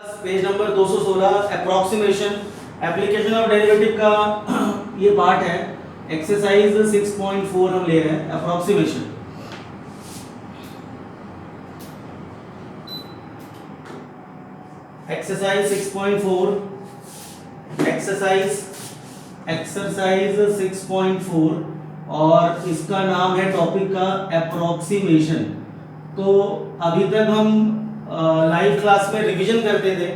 Page number 216 approximation application of derivative का ये part है। एक्सरसाइज 6.4 हम ले रहे हैं अप्रोक्सीमेशन। एक्सरसाइज 6.4 एक्सरसाइज 6.4 और इसका नाम है टॉपिक का अप्रोक्सीमेशन। तो अभी तक हम लाइव क्लास में रिवीजन करते थे,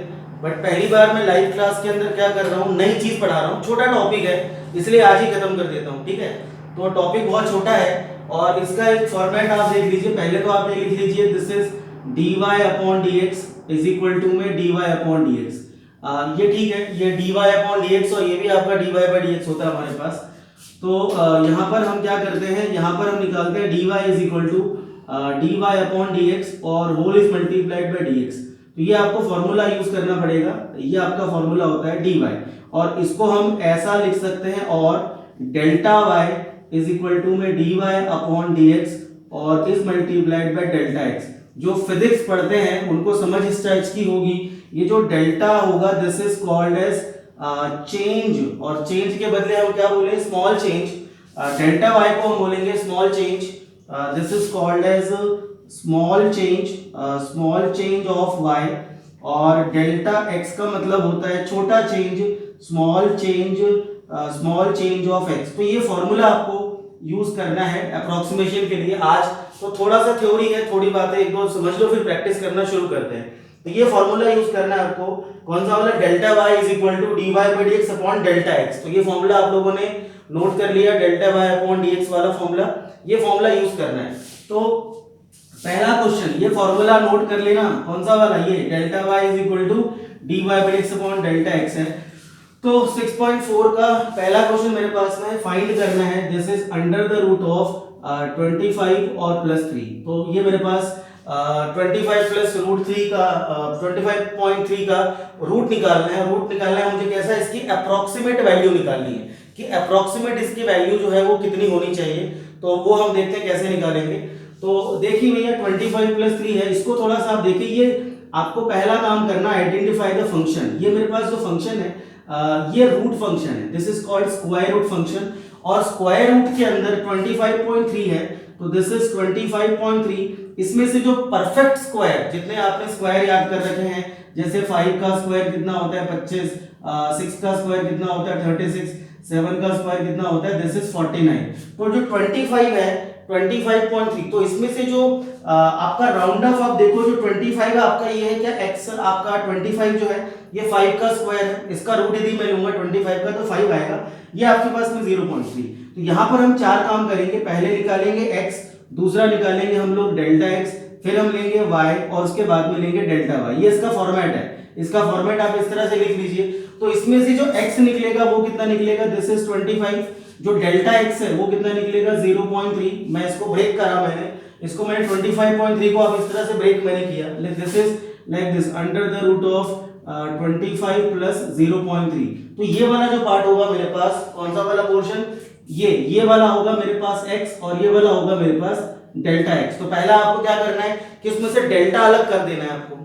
बट पहली बार मैं लाइव क्लास के अंदर क्या कर रहा हूँ, नई चीज पढ़ा रहा हूँ। छोटा टॉपिक है इसलिए आज ही खत्म कर देता हूँ, ठीक है। तो टॉपिक बहुत छोटा है और इसका एक फॉर्मेट आप देख लीजिए। पहले तो आप ये लिख लीजिए this is dy upon dx is equal to में dy अपॉन dx। ये ठीक है, ये dy अपॉन dx और ये भी आपका dy बाई dx होता है हमारे पास। तो यहाँ पर हम क्या करते हैं, यहाँ पर हम निकालते हैं dy is equal to dy upon dx और whole is multiplied by dx। तो ये आपको फॉर्मूला यूज करना पड़ेगा, ये आपका फॉर्मूला होता है dy और इसको हम ऐसा लिख सकते हैं और delta y is equal to में dy अपॉन dx और is multiplied by delta x। जो फिजिक्स पढ़ते हैं उनको समझ इस टाइप की होगी। ये जो डेल्टा होगा this is called as change, और चेंज के बदले हम क्या बोले, स्मॉल चेंज। डेल्टा y को हम बोलेंगे small change, this is called as small change of y। और डेल्टा x का मतलब होता है छोटा change, small change of x। तो ये फॉर्मूला आपको यूज करना है अप्रोक्सीमेशन के लिए। आज तो थोड़ा सा थ्योरी है, थोड़ी बातें एक दो समझ लो, फिर प्रैक्टिस करना शुरू करते हैं। तो ये फॉर्मूला यूज करना है आपको। कौन सा वाला, delta y is equal to dy by dx upon delta x। तो ये फॉर्मूला आप लोगों ने नोट कर लिया, डेल्टा y अपॉन dx वाला फॉर्मूला, ये फॉर्मूला यूज करना है। तो पहला क्वेश्चन, ये फॉर्मूला नोट कर लेना, कौन सा वाला, ये delta y is equal to dy by dx upon delta x है। तो 6.4 का पहला क्वेश्चन मेरे पास में फाइंड करना है, this is under the root of 25 और प्लस 3। तो ये मेरे पास 25 प्लस रूट 3 का 25.3 का रूट निकालना है। रूट निकालना है मुझे कैसा, इसकी अप्रोक्सीमेट वैल्यू निकालनी है कि अप्रोक्सीमेट इसकी वैल्यू जो है वो कितनी होनी चाहिए। तो वो हम देखते हैं कैसे निकालेंगे। तो देखिए भैया 25 प्लस 3 है, इसको थोड़ा सा आप देखिए। ये आपको पहला काम करना है, आइडेंटिफाई द फंक्शन। ये मेरे पास जो फंक्शन है ये रूट फंक्शन है, this is called square root function. और स्क्वायर रूट के अंदर 25.3 है, तो दिस इज 25.3। इसमें से जो परफेक्ट स्क्वायर, जितने आपने स्क्वायर याद कर रखे हैं, जैसे 5 का स्क्वायर कितना होता है 25, 6 का स्क्वायर कितना होता है 36, 7 का स्क्वायर कितना होता है, दिस इज 49। तो जो 25 है 25.3, तो इसमें से जो आपका राउंड ऑफ आप देखो, जो 25 है आपका ये है क्या, x आपका 25 जो है ये 5 का स्क्वायर है, इसका रूट यदि मैं लूंगा 25 का तो 5 आएगा, ये आपके पास में 0.3। तो यहाँ पर हम चार काम करेंगे। पहले निकालेंगे x, दूसरा निकालेंगे हम लोग डेल्टा x, फिर हम लेंगे y और उसके बाद में लेंगे डेल्टा y। ये इसका फॉर्मेट है, इसका फॉर्मेट आप इस तरह से लिख लीजिए। तो इसमें से जो x निकलेगा वो कितना निकलेगा, दिस इज 25। जो डेल्टा x है वो कितना निकलेगा 0.3। मैं इसको ब्रेक करा, इसको मैंने 25.3 को आप इस तरह से ब्रेक मैंने किया, this is like this under the root of 25 plus 0.3। तो ये वाला जो पार्ट होगा मेरे पास, कौन सा वाला पोर्शन, ये वाला होगा मेरे पास x और ये वाला होगा मेरे पास डेल्टा x। तो पहला आपको क्या करना है कि उसमें से डेल्टा अलग कर देना है आपको।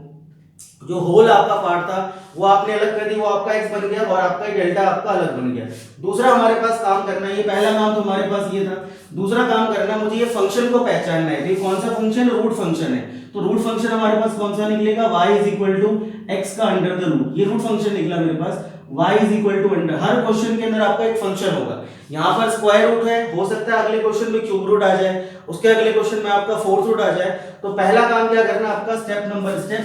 जो होल आपका पार्ट था वो आपने अलग कर दी, वो आपका x बन गया और आपका डेल्टा आपका अलग बन गया। दूसरा हमारे पास काम करना है, ये पहला काम तो हमारे पास ये था। दूसरा काम करना मुझे ये फंक्शन को पहचानना है। ये कौन सा फंक्शन, रूट फंक्शन है। तो रूट फंक्शन हमारे पास कौन सा निकलेगा, y is equal to x का अंडर द रूट। ये रूट फंक्शन निकला मेरे पास, y is equal to under. हर क्वेश्चन के अंदर आपका एक फंक्शन होगा। यहाँ पर स्क्वायर रूट है, हो सकता है अगले क्वेश्चन में क्यूब रूट आ जाए, उसके अगले क्वेश्चन में आपका फोर्थ रूट आ जाए। तो पहला काम क्या करना है आपका, स्टेप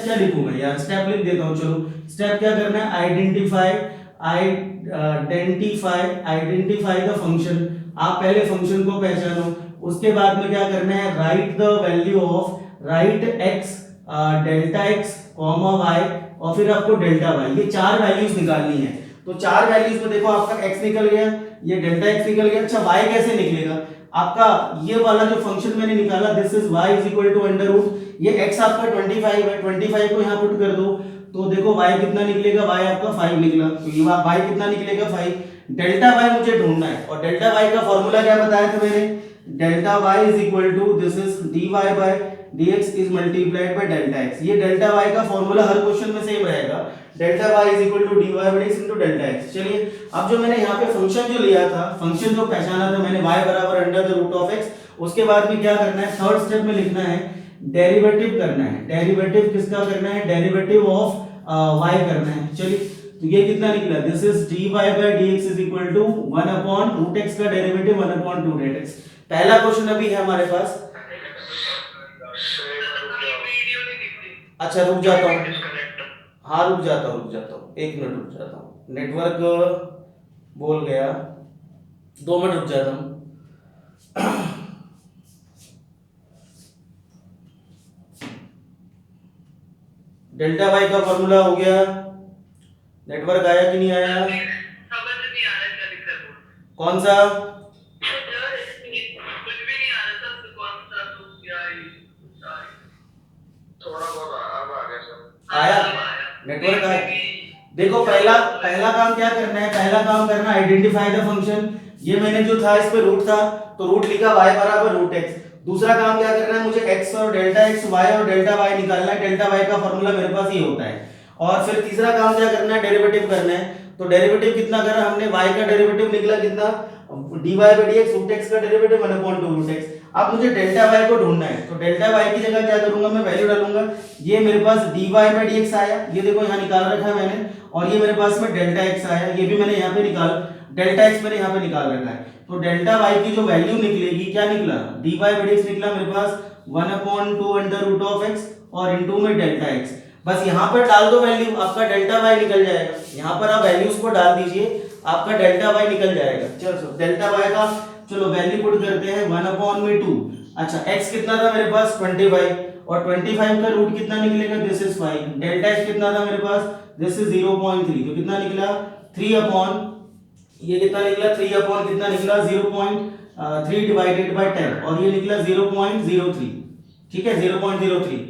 क्या लिखूंगा यार, स्टेप लिख देता हूँ। चलो स्टेप क्या करना है, आइडेंटिफाई द फंक्शन। आप पहले फंक्शन को पहचानो, उसके बाद में क्या करना है, right the value of, right x delta x comma y और फिर आपको डेल्टा y। ये चार वैल्यूज निकालनी है। तो चार वैल्यूज में देखो आपका x निकल गया, ये डेल्टा x निकल गया। अच्छा y कैसे निकलेगा आपका, ये वाला जो फंक्शन मैंने निकाला this is y is equal to under root, ये x आपका 25 है, 25 को यहाँ पुट कर दो तो देखो y कितना निकलेगा, y आपका 5 निकला। तो ये y कितना निकलेगा 5। डेल्टा y मुझे ढूंढना है और डेल्टा y का फॉर्मूला क्या बताया था मैंने, delta y is equal to this is dy by dx is multiplied by delta x। ये डेल्टा y का फॉर्मूला हर क्वेश्चन में सेम रहेगा। Delta y is equal to d y by d x into delta x. चलिए अब जो मैंने यहाँ पे फंक्शन जो लिया था, फंक्शन जो पहचाना था मैंने y बराबर under the root of x, उसके बाद में क्या करना है, थर्ड स्टेप में लिखना है डेरिवेटिव करना है। डेरिवेटिव किसका करना है, डेरिवेटिव ऑफ y करना है। चलिए तो ये कितना निकला, this is dy by dx is equal to 1 upon root x का डेरिवेटिव 1 अपॉन 2 डेट x। पहला क्वेश्चन अभी है हमारे पास। अच्छा रुक जाता हूँ, हाँ रुक जाता हूँ, एक मिनट रुक जाता हूँ, नेटवर्क बोल गया, 2 मिनट रुक जाता हूँ। डेल्टा वाई का फॉर्मूला हो गया, नेटवर्क आया कि नहीं आया, समझ नहीं आ रहा क्या लिख रहा है, कौन सा, कुछ भी नहीं आ रहा सर, कौन सा तो क्या है, थोड़ा बहुत अब आ गया सर, आया नेटवर्क आया। देखो पहला काम क्या करना है, पहला काम करना आइडेंटिफाई द फंक्शन। ये मैंने जो था इस पे रूट था तो रूट लिखा y बराबर रूट x। दूसरा काम क्या करना है, मुझे x और डेल्टा x y और डेल्टा y निकालना है। डेल्टा y का फॉर्मूला मेरे पास ये होता है। और फिर तीसरा काम क्या करना है, डेरिवेटिव करना है। तो डेरिवेटिव कितना करा हमने, y का डेरिवेटिव निकला कितना, dy by dx root x का डेरिवेटिव 1/2 रूट x। अब मुझे डेल्टा y को ढूंढना है, तो डेल्टा y की जगह क्या करूंगा, मैं वैल्यू डालूंगा। ये मेरे पास dy बाय dx आया, ये देखो यहाँ निकाल रखा है मैंने, और ये मेरे पास में डेल्टा x आया, ये भी मैंने यहाँ पे डेल्टा x मैंने यहाँ पे निकाल रखा है। तो डेल्टा y की जो वैल्यू निकलेगी, क्या निकला, dy बाय dx निकला मेरे पास 1/2 अंडर रूट ऑफ x और इनटू में डेल्टा x। बस यहाँ पर डाल दो वैल्यू, आपका डेल्टा y निकल जाएगा। यहाँ पर आप वैल्यूज को डाल दीजिए, आपका डेल्टा y निकल जाएगा। चलो डेल्टा y का चलो वैल्यू पुट करते हैं 1/2। अच्छा x कितना था मेरे पास 25, और 25 का रूट कितना निकलेगा, दिस इज 5। डेल्टा x कितना था मेरे पास, दिस इज 0.3, तो कितना निकला 3 अपॉन, ये कितना निकला 3 अपॉन कितना निकला 0.3 डिवाइडेड बाय 10, और ये निकला 0.03। ठीक है 0.03।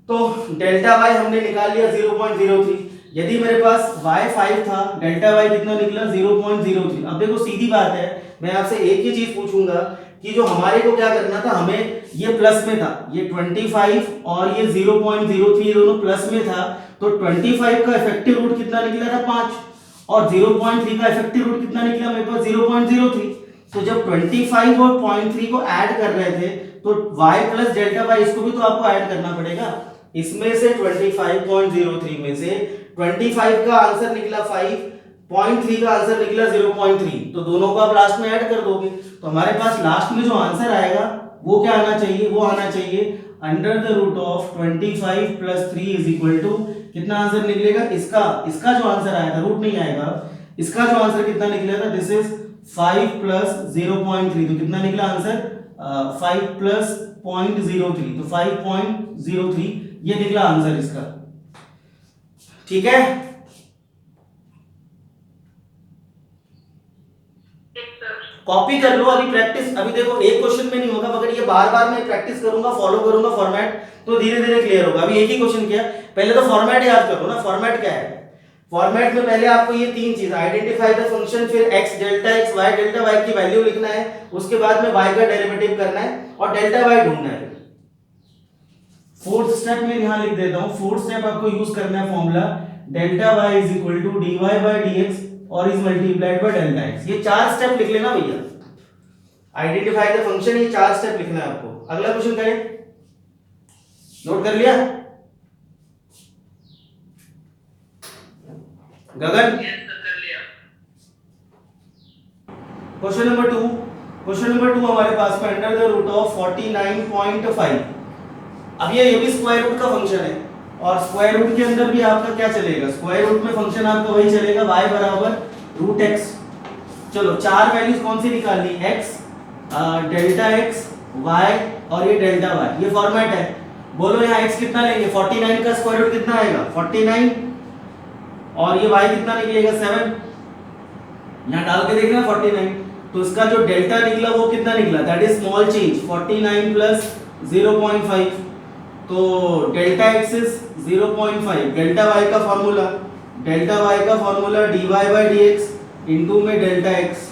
तो डेल्टा y हमने निकाल लिया 0.03। यदि मेरे पास y 5 था, डेल्टा y कितना निकला 0.03। अब देखो सीधी बात है, मैं आपसे एक ही चीज पूछूंगा कि जो हमारे को क्या करना था, हमें ये प्लस में था, ये 25 और ये 0.03 दोनों प्लस में था, तो 25 का इफेक्टिव रूट कितना निकला था 5, और 0.3 का इफेक्टिव रूट कितना निकला मेरे पास 0.03। तो जब 25 और 0.3 को ऐड कर रहे थे तो y प्लस डेल्टा y इसको भी तो आपको ऐड करना पड़ेगा। इसमें से 25.03 में से 25 का आंसर निकला 5, 0.3 का आंसर निकला 0.3, तो दोनों को आप लास्ट में ऐड कर दोगे, तो हमारे पास लास्ट में जो आंसर आएगा वो क्या आना चाहिए, वो आना चाहिए under the root of 25 plus 3 is equal to, कितना आंसर निकलेगा इसका जो आंसर आया था, रूट नहीं आएगा, इसका जो आंसर कितना निकलेगा, दिस इज 5 प्लस 0.3, तो कितना निकला आंसर 5 प्लस 0.03, तो 5.03 ये निकला आंसर इसका। ठीक है, कॉपी कर लो, अभी प्रैक्टिस, अभी देखो एक क्वेश्चन में नहीं होगा, मगर ये बार बार मैं प्रैक्टिस करूंगा, फॉलो करूंगा फॉर्मेट, तो धीरे धीरे क्लियर होगा। अभी एक ही क्वेश्चन किया, पहले तो फॉर्मेट याद करो ना, फॉर्मेट क्या है। फॉर्मेट में पहले आपको ये तीन चीज, आइडेंटिफाई द फंक्शन, फिर x delta x y delta y की वैल्यू लिखना है, उसके बाद में y का डेरिवेटिव करना है और डेल्टा y ढूंढना है। फोर्थ स्टेप में यहां लिख देता हूं, फोर्थ स्टेप आपको यूज करना है formula delta y is equal to dy by dx और is multiplied by delta x। ये चार स्टेप लिख लेना भैया, आइडेंटिफाई द फंक्शन, ये चार स्टेप लिखना है आपको। अगला क्वेश्चन करें, नोट कर लिया गगन? क्वेश्चन नंबर 2, क्वेश्चन नंबर 2 हमारे पास में अंडर द रूट ऑफ 49.5। अब ये भी स्क्वायर रूट का फंक्शन है, और स्क्वायर रूट के अंदर भी आपका क्या चलेगा, स्क्वायर रूट में फंक्शन आपका वही चलेगा, y बराबर रूट x। चलो चार वैल्यूज कौन सी निकालनी, x डेल्टा x y और ये डेल्टा y, ये फॉर्मेट है। बोलो यहाँ x कितना लेंगे, 49 का स्क्वायर रूट कितना आएगा 49, और ये y कितना निकलेगा 7, यहाँ डाल के देखना 49, तो इसका जो डेल्टा निकला वो कितना निकला, that is small change 49 plus 0.5, तो delta x is 0.5, delta y का formula dy by dx into में डेल्टा x।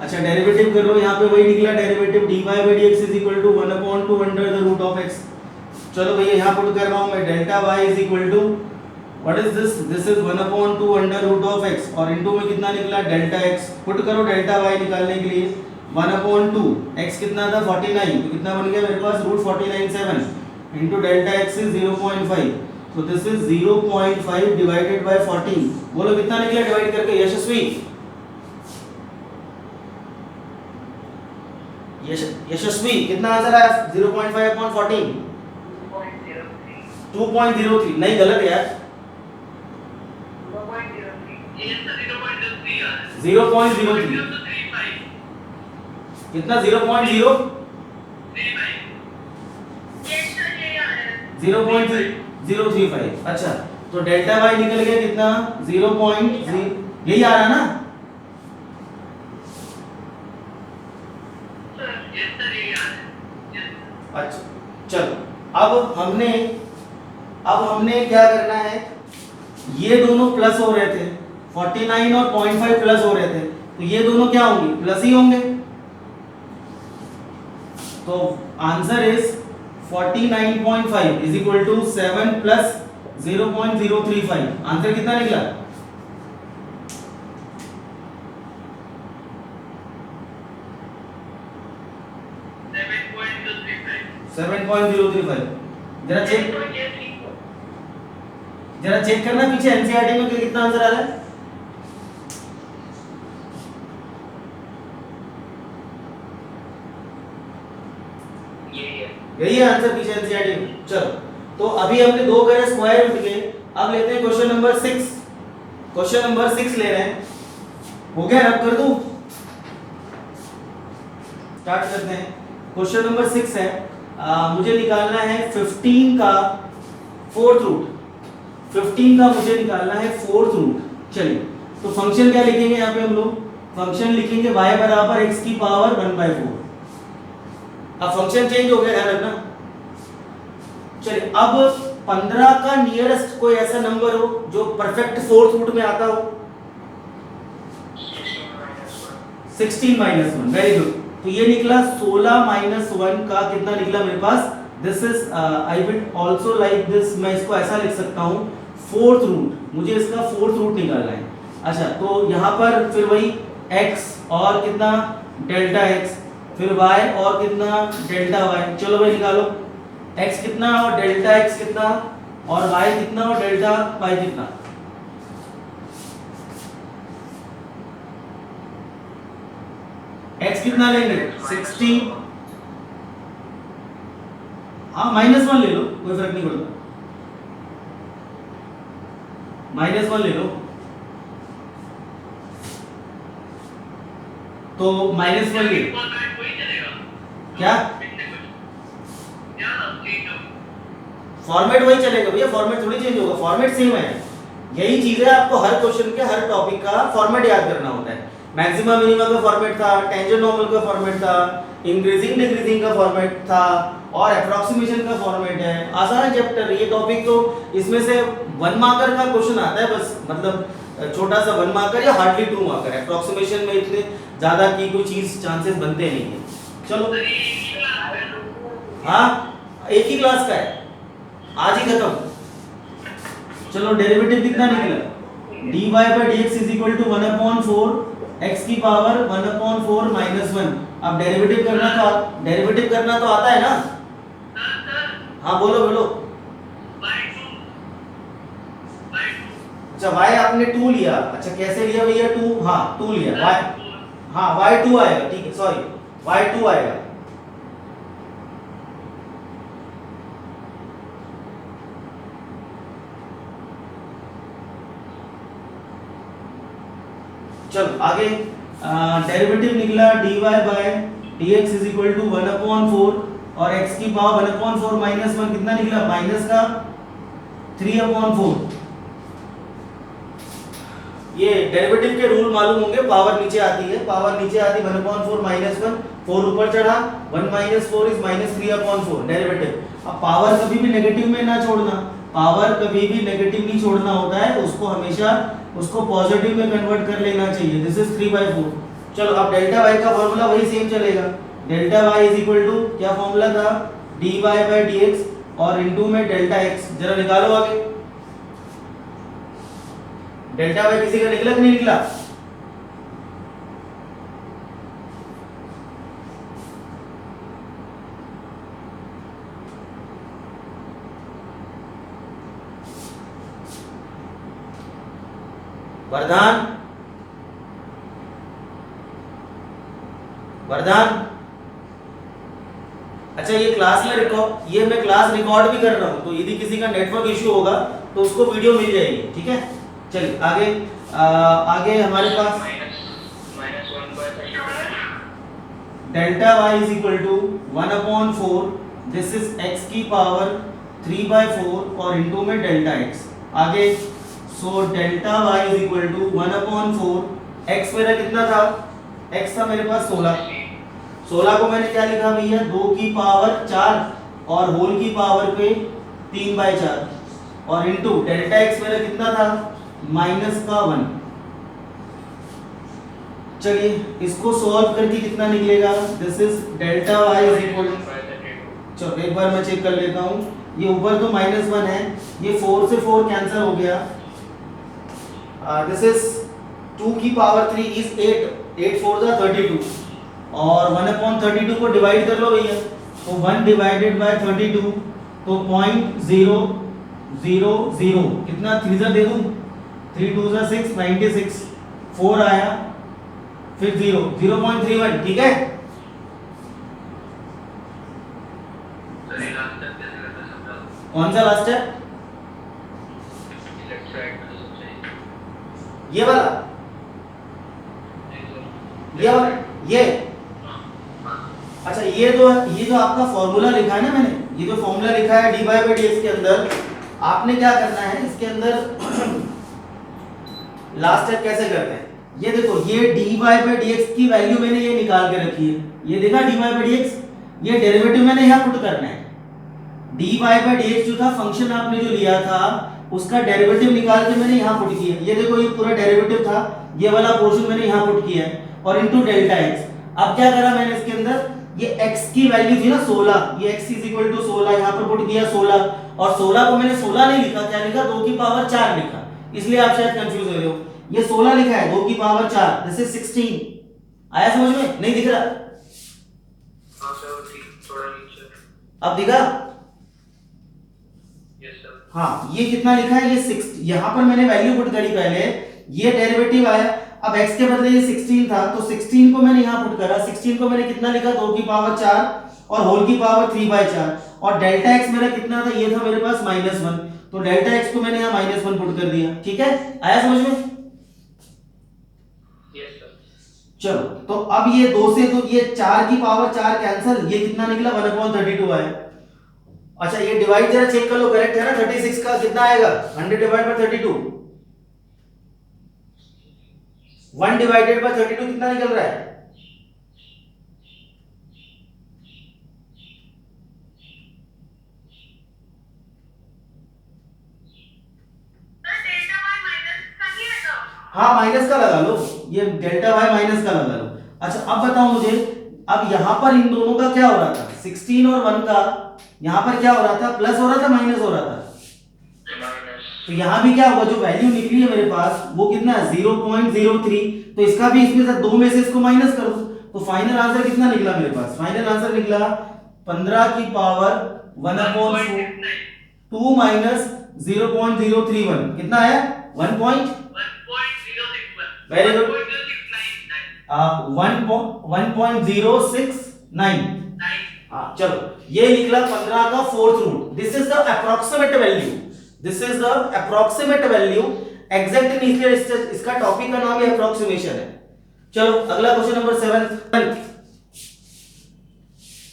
अच्छा डेरिवेटिव कर लो, यहाँ पे वही निकला derivative dy by dx is equal to 1/2 under the root of x। चलो भैया यहाँ पुट कर रहा हूँ मैं, delta y is equal to what is this? This is 1/2 under root of x और इनटू में कितना निकला डेल्टा x। पुट करो डेल्टा y निकालने के लिए 1/2 x कितना था 49 तो कितना बन गया मेरे पास root 49/7 into delta x is 0.5 तो दिस इज 0.5 डिवाइडेड बाय 14। बोलो कितना निकला डिवाइड करके यशस्वी? यशस्वी कितना आंसर आया? 0.5 अपॉन 14 2.03 नहीं गलत है यार 0.03 कितना 0.035 अच्छा तो डेल्टा y निकल गया कितना 0.0 यही आ रहा ना? अच्छा चलो अब हमने क्या करना है, ये दोनों प्लस हो रहे थे 49 और 0.5 प्लस हो रहे थे तो ये दोनों क्या होंगे प्लस ही होंगे तो answer is 49.5 is equal to 7 plus 0.035 answer कितना निकला? 7.035 जरा चेक करना पीछे एनसीईआरटी में कितना आंसर आ रहा है। यही है आंसर पीछे एनसीईआरटी में। चलो तो अभी हमने दो करे स्क्वायर रूट के, अब लेते हैं क्वेश्चन नंबर 6। क्वेश्चन नंबर 6 ले रहे हैं, हो गया रब कर दूं? स्टार्ट करते हैं। क्वेश्चन नंबर 6 है, मुझे निकालना है 15 का फोर्थ रूट। 15 का मुझे निकालना है फोर्थ रूट। चलिए तो फंक्शन क्या लिखेंगे यहाँ पे हम लोग? फंक्शन लिखेंगे y बराबर x की पावर 1/4। अब फंक्शन चेंज हो गया, ध्यान रखना। चलिए अब 15 का नियरेस्ट कोई ऐसा नंबर हो जो परफेक्ट फोर्थ रूट में आता हो। 16 - 1 वेरी गुड। तो ये निकला 16 - 1 का कितना निकला मेरे पास? This is I will also like this, मैं इसको ऐसा लिख सकता हूँ फोर्थ रूट। मुझे इसका फोर्थ रूट निकालना है। अच्छा तो यहाँ पर फिर वही x और कितना डेल्टा x, फिर y और कितना डेल्टा y। चलो भाई निकालो, x कितना और डेल्टा x कितना और y कितना और डेल्टा y कितना। x कितना लेंगे 16, हाँ -1 ले लो, कोई फर्क नहीं पड़ता, -1 ले लो। तो -1 ले क्या फॉर्मेट वही चलेगा भैया, फॉर्मेट थोड़ी चेंज होगा, फॉर्मेट सेम है। यही चीज है, आपको हर क्वेश्चन के हर टॉपिक का फॉर्मेट याद करना होता है। मैक्सिमम मिनिमम का फॉर्मेट था, टेंजेंट नॉर्मल का फॉर्मेट था, इंक्रीजिंग डिक्रीजिंग का फॉर्मेट था और अप्रोक्सीमेशन का फॉर्मेट है। आसान है चैप्टर ये टॉपिक, तो इसमें से 1 मार्कर का क्वेश्चन आता है बस, मतलब छोटा सा 1 मार्कर या हार्डली 2 मार्कर। अप्रोक्सीमेशन में इतने ज्यादा की कोई चीज चांसेस बनते नहीं है। चलो हाँ एक ही क्लास का है, आज ही खत्म। चलो डेरिवेटिव कितना निकला? dy by dx is equal to 1/4 x की पावर 1/4 -1। अब डेरिवेटिव करना तो आता है ना? हाँ बोलो बोलो। अच्छा y आपने 2 लिया, अच्छा कैसे लिया भैया 2? हाँ 2 लिया, y हाँ y2 आएगा, ठीक है सॉरी y2 आएगा। चलो आगे डेरिवेटिव निकला dy by dx is equal to 1/4 और x की पावर 1/4 -1 कितना निकला? माइनस का 3/4। ये डेरिवेटिव के रूल मालूम होंगे, पावर नीचे आती है, पावर नीचे आती 1/4 -1, 4 ऊपर चढ़ा 1 - 4 इज -3/4 डेरिवेटिव। अब पावर कभी भी नेगेटिव में ना छोड़ना, पावर कभी भी नेगेटिव नहीं छोड़ना होता है, उसको हमेशा उसको पॉजिटिव में कन्वर्ट कर लेना चाहिए। This is 3/4। चलो अब डेल्टा y का फॉर्मूला वही सेम चलेगा। Delta y is equal to क्या फॉर्मूला था? dy by dx और इनटू में डेल्टा x। जरा निकालो आगे। डेल्टा वाई किसी का निकला कि नहीं निकला? वरदान, वरदान, अच्छा ये क्लास में रिकॉर्ड, ये मैं क्लास रिकॉर्ड भी कर रहा हूँ, तो यदि किसी का नेटवर्क इशू होगा तो उसको वीडियो मिल जाएगी, ठीक है। चलिए आगे, आगे हमारे पास delta y is equal to 1/4, this is x की पावर 3/4 और इनटू में डेल्टा एक्स। आगे so delta y is equal to 1/4, x मेरा कितना था? एक्स था मेरे पास 16। 16 को मैंने क्या लिखा भैया? 2 की पावर 4 और होल की पावर पे 3/4 और इनटू डेल्टा एक्स मेरा कितना था? -1। चलिए इसको सॉल्व करके कितना निकलेगा? This is delta y is equal, चलो एक बार मैं चेक कर लेता हूँ। ये ऊपर तो -1 है, ये 4 से 4 कैंसिल हो गया। दिस इज 2 की पावर 3 इज 8, 8 4 जा 32 और 1/32 को डिवाइड कर लो भैया, तो 1 डिवाइडेड बाय 32 तो 0.000 कितना 3 जा दे दूं, 3 2 जा 6, 96, 4 आया फिर 0, 0.31, ठीक है। कौन सा लास्ट है? ये वाला, ये वाला, ये अच्छा ये जो आपका फॉर्मूला लिखा है ना मैंने, ये जो फॉर्मूला लिखा है dy बाई dx के अंदर, आपने क्या करना है इसके अंदर लास्ट स्टेप कैसे करते हैं? ये देखो, ये dy बाई dx की वैल्यू मैंने ये निकाल के रखी है, ये देखा dy बाई dx, ये डेरिवेटिव मैंने यहाँ पुट करना है। dy बाई dx जो था फंक्शन आपने जो लिया था उसका डेरिवेटिव निकाल के मैंने यहाँ पुट किया। ये देखो ये पूरा डेरिवेटिव था, ये वाला पोर्शन मैंने यहाँ पुट किया है और इनटू डेल्टा x। अब क्या करा मैंने इसके अंदर, ये x की वैल्यू थी ना 16, ये x इज इक्वल टू 16 यहाँ पर पुट किया 16 और 16 को मैंने 16 नहीं लिखा, क्या लिखा? 2 की पावर 4 लिखा, इसलिए आप शायद कंफ्यूज हो रहे हो। ये 16 लिखा है 2 की पावर 4, दिस इज 16। आया समझ में? नहीं दिख रहा? हाँ सर ठीक, थोड़ा नीचे। अब दिखा? Yes sir. हाँ ये कितना लिखा है? ये 6, यहाँ पर मैंने वैल्यू पुट करी पहले, ये डेरिवेटिव आया, अब x के बदले ये 16 था तो 16 को मैंने यहाँ पुट करा, 16 को मैंने कितना लिखा? 2 की पावर 4 और होल की पावर 3/4 और डेल्टा x मेरा कितना था? ये था मेरे पास -1, तो डेल्टा x को मैंने यहाँ -1 पुट कर दिया, ठीक है। आया समझ में? Yes sir. चलो तो अब ये 2 से तो ये 4 की पावर 4 कैंसिल, ये कितना निकला? 1/32 आया। अच्छा ये डिवाइड जरा चेक कर लो, करेक्ट है ना? 36 का कितना आएगा? 100 डिवाइड बाय 32, 1 डिवाइडेड बाय 32 कितना निकल रहा है? हाँ माइनस का लगा लो, ये डेल्टा वाई माइनस का लगा लो। अच्छा अब बताओ मुझे, अब यहाँ पर इन दोनों का क्या हो रहा था? 16 और 1 का यहाँ पर क्या हो रहा था? प्लस हो रहा था, माइनस हो रहा था? तो यहाँ भी क्या होगा? जो वैल्यू निकली है मेरे पास वो कितना है? 0.03, तो इसका भी इसमें से 2 में से इसको माइनस कर दो, तो फाइनल आंसर कितना निकला मेरे पास? फाइनल आंसर निकला 15 की पावर 1/4, 2 माइनस 0.031 कितना आया? 1.061। Very good, 1.069। हाँ चलो ये निकला 15 का 4th root. This is the approximate value, this is the approximate value, exact नहीं, इसलिए इसका टॉपिक का नाम ही अप्रोक्सीमेशन है। चलो अगला क्वेश्चन नंबर 7,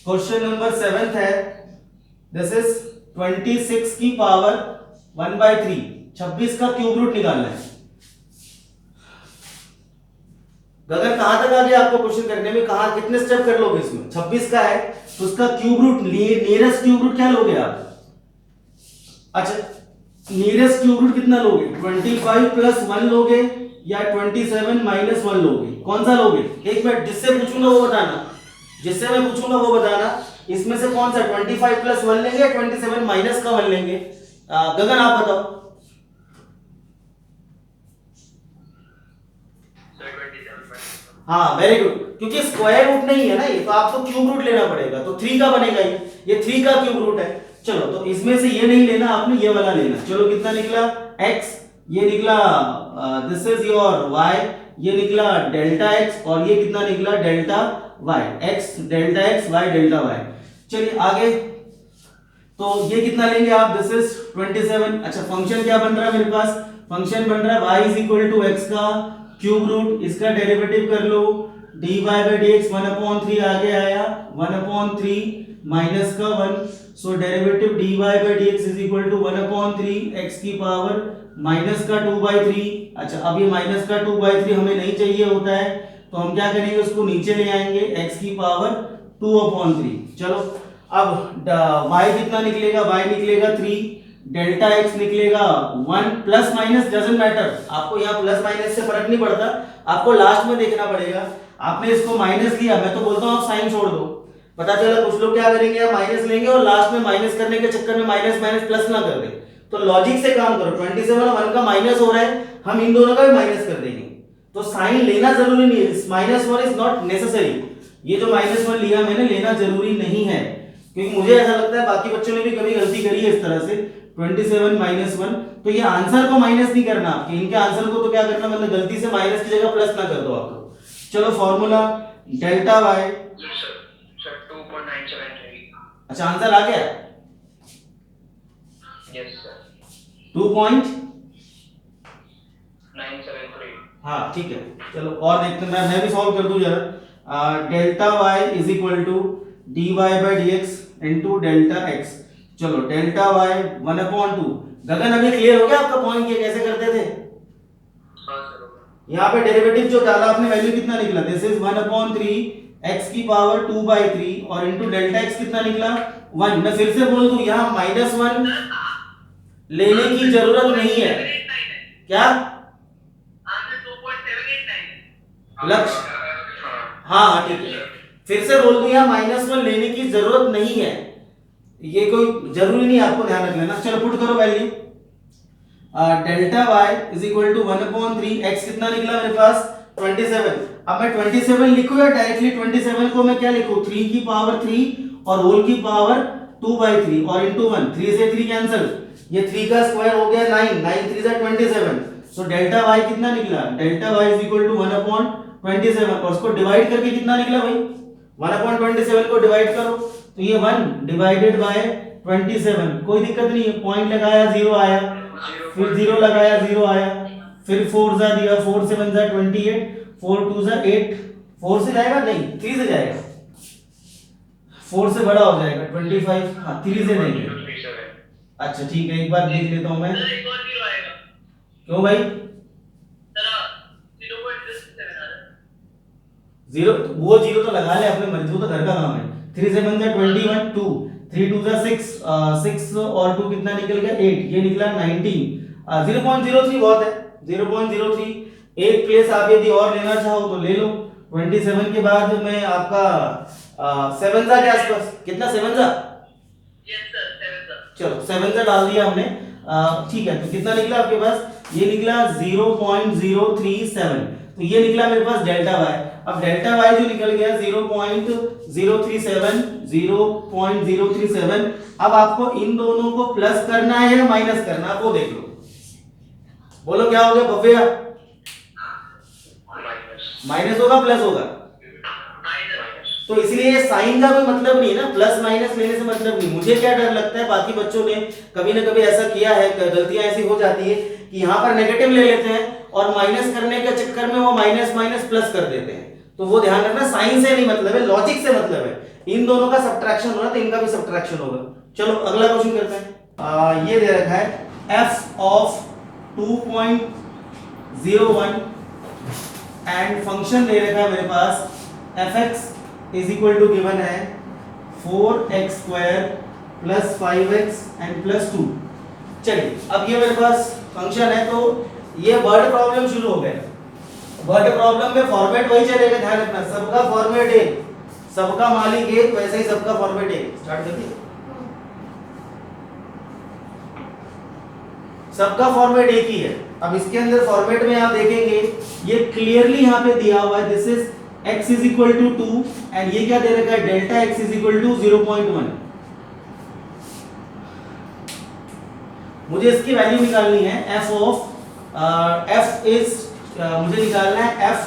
क्वेश्चन नंबर 7 है, दिस इज 26 की पावर 1/3, 26 का क्यूब रूट निकालना है। गगन कहां तक आ गया आपको क्वेश्चन करने में? कहां कितने स्टेप कर लोगे इसमें? 26 का है तो उसका cube root, nearest cube root क्या लोगे आप? अच्छा नियरेस्ट क्यूब रूट कितना लोगे? 25 प्लस 1 लोगे या 27 माइनस 1 लोगे? कौन सा लोगे? एक मिनट, जिससे पूछूंगा वो बताना, जिससे मैं पूछूंगा वो बताना, इसमें से कौन सा 25 प्लस 1 लेंगे या 27 माइनस का 1 लेंगे? गगन आप बताओ। हाँ वेरी गुड, क्योंकि स्क्वायर रूट नहीं है ना ये, तो आपको क्यूब रूट लेना पड़ेगा, तो 3 का बनेगा ये 3 का क्यूब रूट है। चलो तो इसमें से ये नहीं लेना आपने, ये वाला लेना। चलो कितना निकला x, ये निकला दिस इज योर y, ये निकला डेल्टा x, और ये कितना निकला delta y, x delta x y delta y। चलिए आगे, तो ये कितना लेंगे आप, दिस इज 27। अच्छा फंक्शन क्या बन रहा है मेरे पास, फंक्शन बन रहा है y is equal to x का क्यूब रूट, इसका डेरिवेटिव कर लो, dy by dx 1/3 आगे आया 1/3 माइनस का 1, so derivative dy by dx is equal to 1/3 x की पावर माइनस का 2/3। अच्छा अब ये माइनस का 2/3 हमें नहीं चाहिए होता है, तो हम क्या करेंगे, उसको नीचे ले आएंगे, x की पावर 2/3। चलो अब y कितना निकलेगा, y निकलेगा 3, डेल्टा x निकलेगा 1, प्लस माइनस डजंट मैटर, आपको यहाँ प्लस माइनस से फर्क नहीं पड़ता, आपको लास्ट में देखना पड़ेगा। आपने इसको माइनस लिया, मैं तो बोलता हूँ आप साइन छोड़ दो, पता चला कुछ लोग क्या करेंगे, आप माइनस लेंगे और लास्ट में माइनस करने के चक्कर में माइनस माइनस प्लस ना कर दे, तो लॉजिक से काम करो, 27 और 1 का माइनस हो रहा है, हम इन दोनों का भी माइनस कर देंगे, तो साइन लेना जरूरी नहीं है, -1 इज नॉट नेसेसरी, ये जो -1 लिया मैंने लेना जरूरी नहीं है, क्योंकि मुझे ऐसा लगता है बाकी बच्चों ने भी कभी गलती करी है इस तरह से 27 -1, तो ये आंसर को माइनस नहीं करना आपके, इनके आंसर को तो क्या करना, मतलब गलती से माइनस की जगह प्लस ना कर दो आप लोग। चलो फॉर्मूला डेल्टा y, सर 2.973। अच्छा आंसर आ गया, यस सर 2.973, हाँ ठीक है। चलो और देखते हैं, मैं भी सॉल्व कर दूं जरा, delta y is equal to dy by dx into delta x। चलो डेल्टा y 1/2, गगन अभी क्लियर हो गया आपका पॉइंट, ये कैसे करते थे, यहाँ पे डेरिवेटिव जो डाला आपने वैल्यू कितना निकला, दिस इज 1/3 x की पावर 2/3 और इनटू डेल्टा x कितना निकला 1। मैं फिर से बोल दूं, यहाँ -1 लेने की जरूरत नहीं है, क्या लक्ष्य, हाँ ठीक है, फिर से बोल दूं यहाँ -1 लेने की जरूरत नहीं है, ये कोई जरूरी नहीं, आपको ध्यान रख लेना। चलो पुट करो value, delta y is equal to 1/3, x कितना निकला मेरे पास 27। अब मैं 27 लिखूं या डायरेक्टली 27 को मैं क्या लिखूं, 3 की पावर 3 और होल की पावर 2/3 और इनटू 1, 3 से 3 कैंसिल, ये 3 का स्क्वायर हो गया 9, 9 3 जा 27, सो डेल्टा y कितना निकला, delta y is equal to 1/27 और उसको डिवाइड करके कितना निकला भाई, 1/27 को डिवाइड करो, तो ये 1 डिवाइडेड बाय 27, कोई दिक्कत नहीं है, पॉइंट लगाया 0 आया, फिर 0 लगाया 0 आया, फिर 4 जा दिया, 4 7 जा 28, 4 2 जा 8, 4 से जाएगा नहीं 3 से जाएगा, 4 से बड़ा हो जाएगा 25, हाँ 3 से नहीं है, अच्छा ठीक है, एक बार देख लेता हूं मैं, क्यों भाई 0, वो 0 तो लगा ले अपने मर्जी, वो तो घर का काम है, 3 7 जा 21, 2 3 2 जा 6 और 2 कितना निकल गया 8, ये निकला 19, 0.03 बहुत है, 0.03, एक प्लेस आप यदि और लेना चाहो तो ले लो, 27 के बाद में आपका 7 जा के आसपास, कितना 7 जा, यस सर 7 जा, चलो 7 जा डाल दिया हमने, ठीक है, तो कितना निकला आपके पास, ये निकला 0.037, तो ये निकला मेरे पास डेल्टा y। अब डेल्टा y जो निकल गया 0.037, अब आपको इन दोनों को प्लस करना है या माइनस करना है, वो देख लो, बोलो क्या हो गया भव्या, माइनस होगा प्लस होगा, तो इसलिए साइन का कोई मतलब नहीं है ना, प्लस माइनस लेने से मतलब नहीं। मुझे क्या डर लगता है, बाकी बच्चों ने कभी ना कभी ऐसा किया है, गलतियां ऐसी हो जाती है कि यहाँ पर नेगेटिव ले लेते हैं और माइनस करने के चक्कर में वो माइनस माइनस प्लस कर देते हैं, तो वो ध्यान रखना, साइन से नहीं मतलब है, लॉजिक से मतलब है, इन दोनों का सब्ट्रैक्शन हो रहा है तो इनका भी सब्ट्रैक्शन होगा। चलो अगला क्वेश्चन करते हैं, ये दे रखा है f ऑफ 2.01 एंड फंक्शन दे रखा है मेरे पास fx is equal to given है 4x² plus 5x and plus 2। चलिए अब ये मेरे पास फंक्शन है, तो ये वर्ड प्रॉब्लम शुरू हो गया, वर्ड प्रॉब्लम में फॉर्मेट वही चलेगा, ध्यान रखना, सबका फॉर्मेट एक, सबका मालिक एक, वैसे ही सबका फॉर्मेट एक। स्टार्ट कर दिया, सबका फॉर्मेट एक ही है। अब इसके अंदर फॉर्मेट में आप देखेंगे ये क्लियरली यहाँ पे दिया हुआ है, this is x is equal to 2 and ये क्या दे रखा है, delta x is equal to 0.1। मुझे इसकी वैल्यू निकालनी है f ऑफ f इज मुझे निकालना है f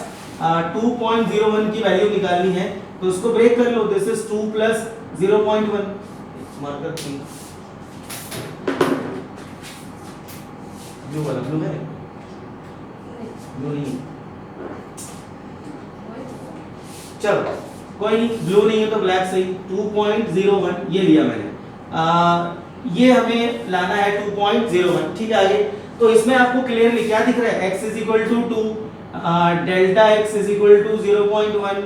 2.01 की वैल्यू निकालनी है, तो इसको ब्रेक कर लो, this is 2 plus 0.1 marker 3 blue वाला, ब्लू है ब्लू नहीं, चलो कोई नहीं, ब्लू नहीं है तो ब्लैक सही। 2.01 ये लिया मैंने, ये हमें लाना है 2.01, ठीक है। आगे तो इसमें आपको क्लियरली क्या दिख रहा है, x is equal to 2, delta x is equal to 0.1,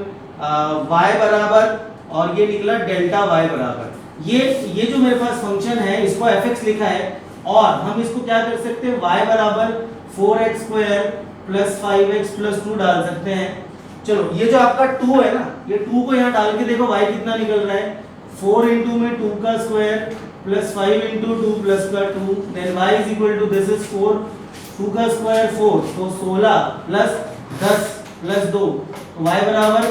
y बराबर, और ये निकला डेल्टा y बराबर। ये जो मेरे पास फंक्शन है इसको fx लिखा है, और हम इसको क्या कर सकते हैं, y बराबर 4x square plus 5x plus 2 डाल सकते हैं। चलो ये जो आपका 2 है ना, ये 2 को यहाँ डाल के देखो y कितना निकल रहा है, 4 इंटू में 2 का स्क्वायर प्लस 5 इंटू 2 प्लस का 2, then y is equal to this is 4, 2 का स्क्वायर 4, तो 16 प्लस 10 प्लस 2, तो y बराबर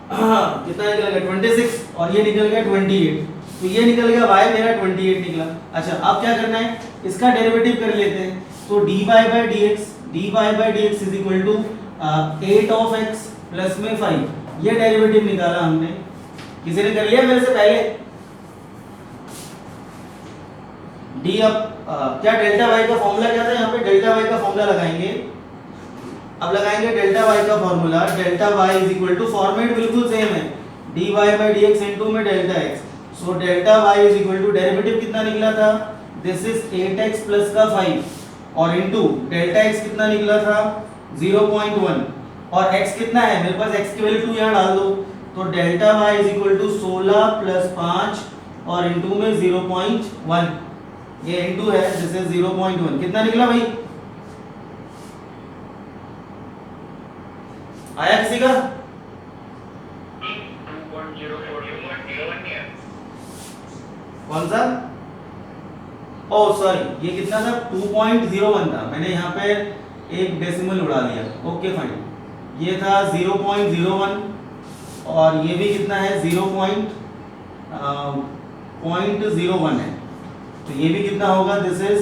कितना निकलेगा 26, और ये निकल गया 28, तो ये निकल गया y मेरा 28 निकला। अच्छा अब क्या करना है, इसका डेरिवेटिव कर लेते हैं, तो dy by dx is equal to 8 of x plus में 5, ये डेरिवेटिव निकाला हमने। किसी ने कर लिया मेरे से पहले? d अब क्या डेल्टा y का फॉर्मूला क्या था, यहाँ पे डेल्टा y का फॉर्मूला लगाएंगे। अब लगाएंगे डेल्टा y का formula, delta y is equal to, format बिल्कुल सेम है, dy by dx इनटू में delta x, so delta y is equal to derivative कितना निकला था, दिस इज 8x प्लस का 5, और इनटू डेल्टा x कितना निकला था 0.1, और x कितना है मेरे पास, x की वैल्यू 2 यहाँ डाल दो, तो delta y is equal to 16 plus 5 और इनटू में 0.1, ये इनटू है, दिस इज 0.1, कितना निकला भाई, आया किसी का? 2.04 कौन सा? ओह सॉरी, ये कितना था, 2.01 था, मैंने यहाँ पे एक डेसिमल उड़ा दिया, ओके फाइन, ये था 0.01, और ये भी कितना है 0.01 है, तो ये भी कितना होगा, दिस इज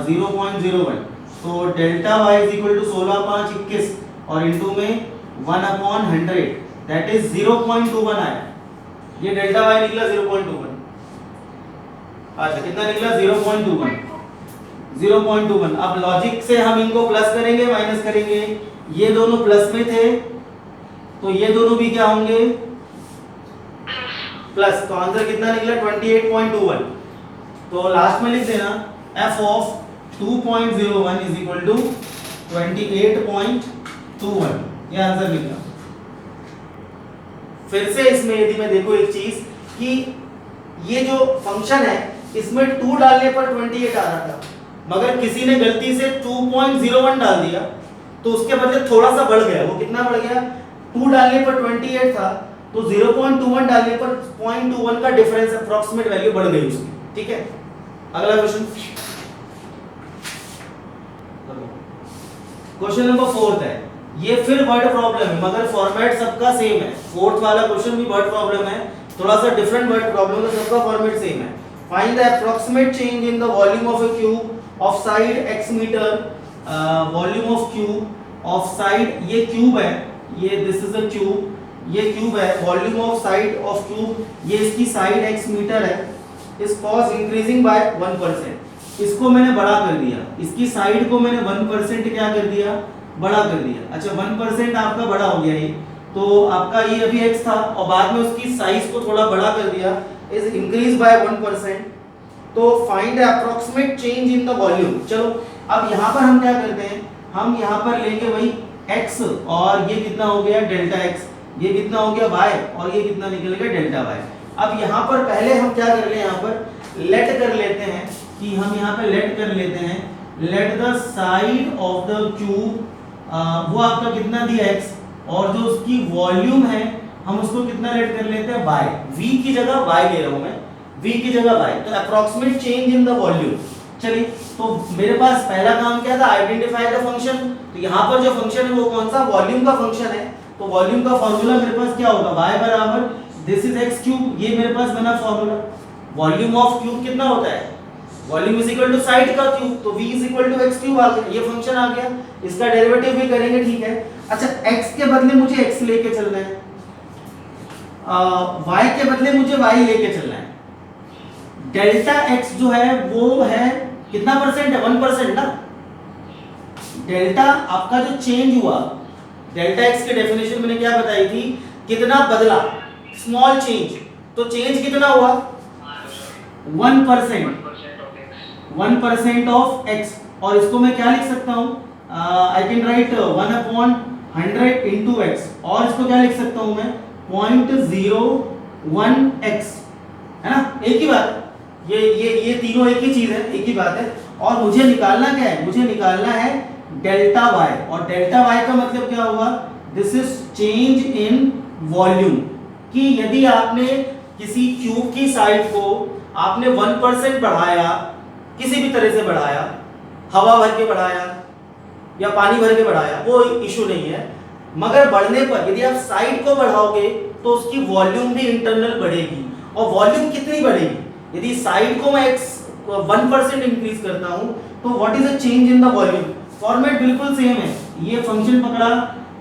0.01, तो delta y is equal to 16 5 21, और इनटू में 1/100, दैट इज 0.21 आया, ये डेल्टा y निकला 0.21। अच्छा कितना निकला 0.21। अब लॉजिक से हम इनको प्लस करेंगे माइनस करेंगे, ये दोनों प्लस में थे तो ये दोनों भी क्या होंगे प्लस, तो आंसर कितना निकला 28.21। तो लास्ट में लिख देना f of 2.01 is equal to 28.21, ये आंसर निकला। फिर से इसमें यदि मैं देखो एक चीज कि ये जो फंक्शन है इसमें 2 डालने पर 28 आ रहा था, मगर किसी ने गलती से 2.01 डाल दिया तो उसके बदले थोड़ा सा बढ़ गया, वो कितना बढ़ गया, 2 डालने पर 28 था तो 0.21 डालने पर 0.21 का डिफरेंस अप्रॉक्सीमेट वैल्यू बढ़ गई उसकी, ठीक है। अगला क्वेश्चन, क्वेश्चन नंबर 4 है, ये फिर वर्ड प्रॉब्लम है मगर फॉर्मेट सबका सेम है। 4th वाला क्वेश्चन भी वर्ड प्रॉब्लम है, थोड़ा सा डिफरेंट वर्ड प्रॉब्लम है, सबका फॉर्मेट सेम है। Find the approximate change in the volume of a cube of side x metre, volume of cube of side, ये क्यूब है, ये दिस इज अ क्यूब, ये क्यूब है, volume of side of cube, ये इसकी side x metre है, इस cause increasing by 1%, इसको मैंने बड़ा कर दिया, इसकी साइड को मैंने 1% क्या कर दिया, बड़ा कर दिया। अच्छा 1% आपका बड़ा हो गया ये, तो आपका ये अभी x था और बाद में उसकी साइज को थोड़ा बड़ा कर दिया, इज इंक्रीज बाय 1%, तो find the approximate change in the volume. चलो अब यहाँ पर हम क्या करते हैं, हम यहाँ पर लेंगे वही x और ये कितना हो गया डेल्टा x, ये कितना हो गया y और ये कितना निकल गया डेल्टा y। अब यहाँ पर पहले हम क्या कर ले, यहाँ पर लेट कर लेते हैं कि हम यहाँ पे लेट कर लेते हैं, let the side of the cube, वो आपका कितना दिया x, और जो उसकी वॉल्यूम है हम उसको कितना लेट कर लेते हैं y, v की जगह y ले रहा हूं मैं, v की जगह y, तो approximate change in the volume, चलिए, तो मेरे पास पहला काम क्या था, आइडेंटिफाई द फंक्शन। तो यहाँ पर जो फंक्शन है वो कौन सा, वॉल्यूम का फंक्शन है। तो वॉल्यूम का फॉर्मूला मेरे पास क्या होगा, y बराबर दिस इज x क्यूब, ये मेरे पास बना फॉर्मूला। वॉल्यूम ऑफ क्यूब कितना होता है, volume is equal to side का क्यूब, तो v is equal to x cube आ गया, ये फंक्शन आ गया। इसका डेरिवेटिव भी करेंगे, ठीक है। अच्छा, x के बदले मुझे x लेके चलना है, y के बदले मुझे y लेके चलना है। डेल्टा x जो है वो है कितना परसेंट है, 1% ना। डेल्टा आपका जो चेंज हुआ, डेल्टा x की डेफिनेशन मैंने क्या बताई थी, कितना बदला, स्मॉल चेंज। तो चेंज कितना हुआ, 1%, 1% ऑफ x। और इसको मैं क्या लिख सकता हूं, I can write 1/100 into x, और इसको क्या लिख सकता हूं मैं 0.01x, है ना, एक ही बात। ये तीनों एक ही चीज है, एक ही बात है। और मुझे निकालना क्या है, मुझे निकालना है डेल्टा y, और डेल्टा y का मतलब क्या हुआ, this is change in volume. कि यदि आपने किसी क्यूब की साइड को आपने 1% बढ़ाया, किसी भी तरह से बढ़ाया, हवा भर के बढ़ाया या पानी भर के बढ़ाया, वो इशू नहीं है, मगर बढ़ने पर यदि आप साइड को बढ़ाओगे तो उसकी वॉल्यूम भी इंटरनल बढ़ेगी। और वॉल्यूम कितनी बढ़ेगी, यदि साइड को मैं 1% इंक्रीज करता हूं तो what is the change in the volume. Format बिल्कुल सेम है, ये फंक्शन पकड़ा,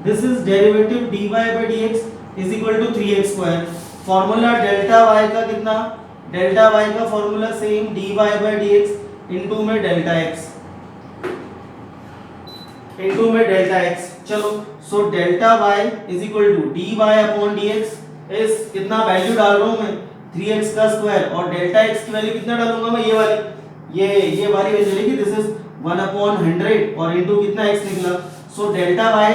this is derivative dy by dx is equal to 3x square. Formula delta y का कितना, डेल्टा y का formula same dy by dx into में delta x, into में delta x। चलो, so delta y is equal to dy upon dx is कितना, value डाल रहा हूं मैं 3x का स्क्वायर, और डेल्टा x की वैल्यू कितना डालूंगा मैं, ये वाली, ये वाली वैल्यू चलेगी, दिस इज 1/100 और इनटू कितना x निकला। सो डेल्टा y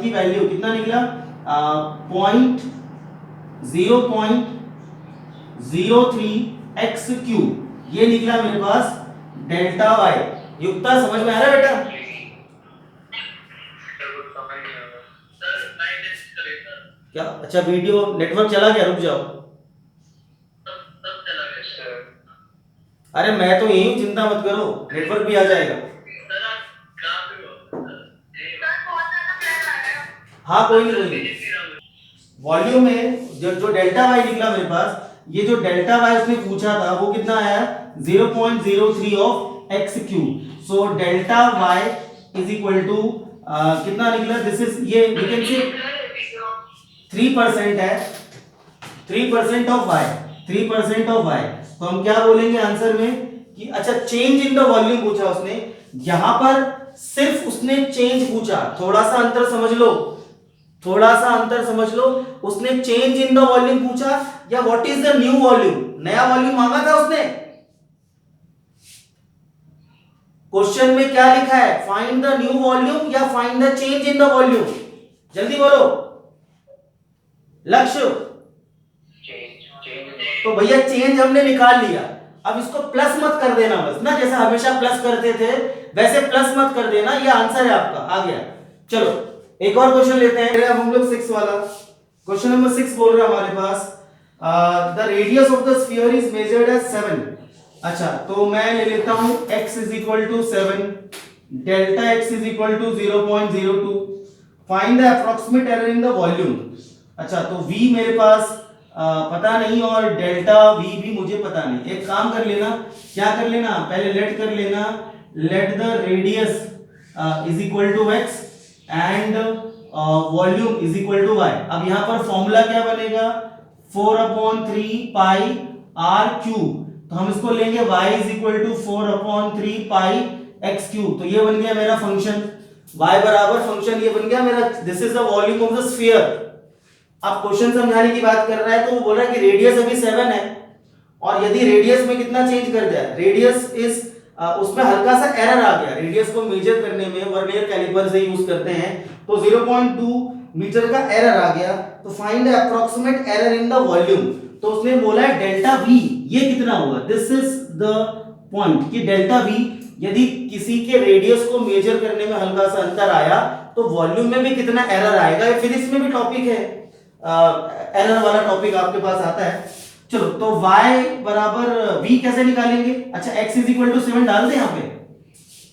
की वैल्यू कितना निकला, 0.03x क्यूब, ये निकला मेरे पास डेल्टा y। युक्ता समझ में आ रहा है बेटा, क्या? अच्छा, वीडियो नेटवर्क चला गया, रुक जाओ। अरे मैं तो यही हूँ, चिंता मत करो, नेटवर्क भी आ जाएगा। हाँ, कोई नहीं। वॉल्यूम में जो डेल्टा y निकला मेरे पास, ये जो डेल्टा y उसने पूछा था वो कितना आया, 0.03 of x cube. So delta y is equal to कितना निकला, दिस इज, ये यू कैन से 3% है, 3% ऑफ y, 3% ऑफ y। तो हम क्या बोलेंगे आंसर में कि अच्छा, चेंज इन द वॉल्यूम पूछा उसने, यहां पर सिर्फ उसने चेंज पूछा, थोड़ा सा अंतर समझ लो, थोड़ा सा अंतर समझ लो। उसने चेंज इन द वॉल्यूम पूछा या what is the new volume, नया वॉल्यूम मांगा था उसने। क्वेश्चन में क्या लिखा है, फाइंड द न्यू वॉल्यूम या find the change in the volume, जल्दी बोलो लक्ष्य। तो भैया चेंज हमने निकाल लिया, अब इसको प्लस मत कर देना बस ना, जैसे हमेशा प्लस करते थे वैसे प्लस मत कर देना, ये आंसर है आपका, आ गया। चलो एक और क्वेश्चन लेते हैं, अब हम लोग 6 वाला क्वेश्चन नंबर 6 बोल रहा है हमारे पास, the radius of the sphere is measured as 7। अच्छा, तो मैं ले लेता हूं x is equal to 7, delta x is equal to 0.02, find the approximate error in the volume. अच्छा, तो v मेरे पास पता नहीं और डेल्टा v भी मुझे पता नहीं। एक काम कर लेना, क्या कर लेना, पहले लेट कर लेना, let the radius is equal to x and volume is equal to y। अब यहां पर फॉर्मूला क्या बनेगा, 4/3 पाई r क्यूब, तो हम इसको लेंगे y is equal to 4/3 pi x cube. तो ये बन गया मेरा फंक्शन, y बराबर फंक्शन ये बन गया मेरा, this is the volume of the sphere. अब क्वेश्चन समझाने की बात कर रहा है, तो वो बोल रहा है कि रेडियस अभी 7 है, और यदि रेडियस में कितना चेंज कर दिया, रेडियस इज उसमें हल्का सा एरर आ गया, रेडियस को मेजर करने में वर्नियर कैलिपर से यूज करते हैं, तो 0.2 मीटर का एरर आ गया। तो find the approximate error in the volume. तो उसने बोला है डेल्टा v, ये कितना होगा, दिस इज द पॉइंट कि डेल्टा v, यदि किसी के रेडियस को मेजर करने में हल्का सा अंतर आया तो वॉल्यूम में भी कितना एरर आएगा। फिजिक्स में भी टॉपिक है, एरर वाला टॉपिक आपके पास आता है। चलो तो y बराबर v कैसे निकालेंगे? अच्छा x इज इक्वल टू 7 डाल दे, यहाँ पे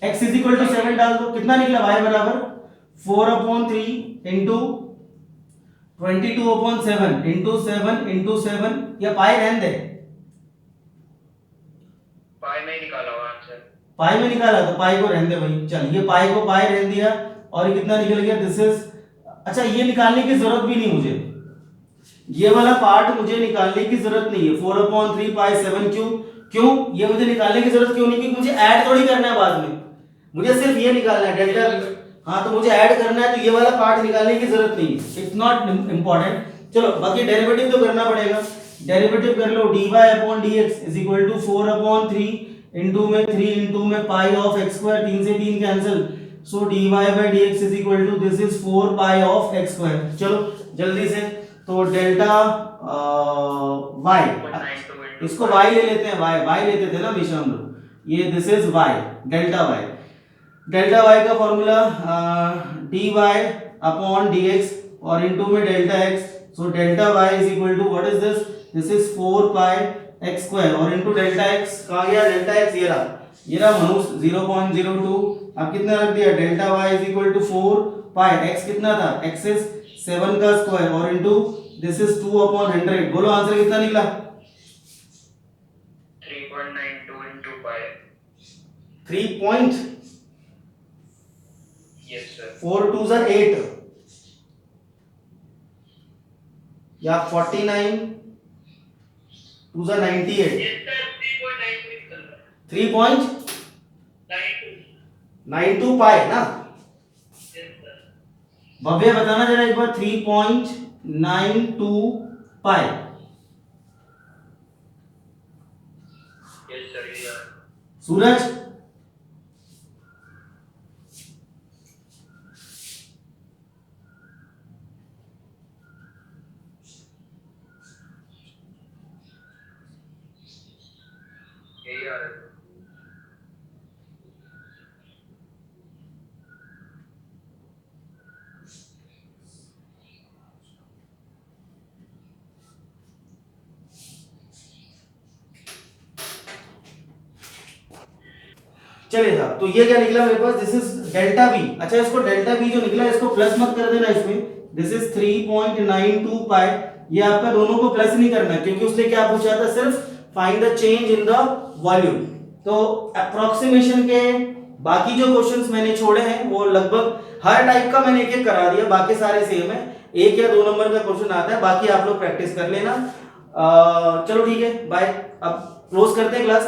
x इज इक्वल टू 7 डाल दो, कितना निकला y बराबर 4/3 इंटू 22/7 इंटू 7 इंटू 7, या पाई रहने दे, पाई में निकाला हुआ आंसर। पाई में निकाला तो पाई को रहने दे भाई। चल ये पाई को पाई रहने दिया, और ये कितना निकल गया, दिस इज, अच्छा ये निकालने की जरूरत भी नहीं मुझे, ये वाला पार्ट मुझे निकालने की जरूरत नहीं है, 4/3 पाई 7 क्यों ये मुझे निकालने की जरूरत क्यों नहीं, क्योंकि मुझे ऐड थोड़ी करना है बाद में, मुझे सिर्फ ये निकालना है डेल्टा। हाँ तो मुझे ऐड करना है, तो ये वाला पार्ट निकालने की जरूरत नहीं है, इट्स नॉट इंपॉर्टेंट। चलो बाकी डेरिवेटिव तो करना पड़ेगा, डेरिवेटिव कर लो, dy/dx is equal to 4/3 into में 3 इंटू में पाई ऑफ x स्क्वायर, 3 से 3 cancel, so dy/dx is equal to this is 4 pi of x square. चलो जल्दी से, तो डेल्टा y, इसको y ले लेते हैं, y लेते थे ना हमेशा हम लोग, ये this is y, delta y का फॉर्मूला dy/dx और इनटू में delta x, so delta y is equal to what is this is 4 pi x square और इनटू डेल्टा x, कहां गया डेल्टा x, ये रहा मनुष 0.02, अब कितना रख दिया, delta y is equal to 4 pi, x कितना था, x इज 7 का स्क्वायर और इनटू दिस इज 2/100, बोलो आंसर कितना निकला, 3.92 into pi। 3. Yes sir। 4 2 are 8 या 49 2 are 98, Yes sir, 3.92 निकल रहा है। 3.92 92। पाई ना, Yes sir। भव्य बताना जरा एक बार, 3.92 पाई, Yes sir, yeah। सूरज यही आ रहा है। चलिए साहब, तो ये क्या निकला मेरे पास, दिस इज डेल्टा v। अच्छा इसको डेल्टा v जो निकला इसको प्लस मत कर देना इसमें, दिस इज 3.92 पाई, ये आपका दोनों को प्लस नहीं करना क्योंकि उसने क्या पूछा था, सिर्फ find the change in the volume. तो अप्रोक्सीमेशन के बाकी जो क्वेश्चंस मैंने छोड़े हैं वो लगभग हर टाइप का मैंने एक एक करा दिया, बाकी सारे सेम है, 1 या 2 नंबर का क्वेश्चन आता है, बाकी आप लोग प्रैक्टिस कर लेना। चलो ठीक है, बाय, अब क्लोज करते हैं क्लास।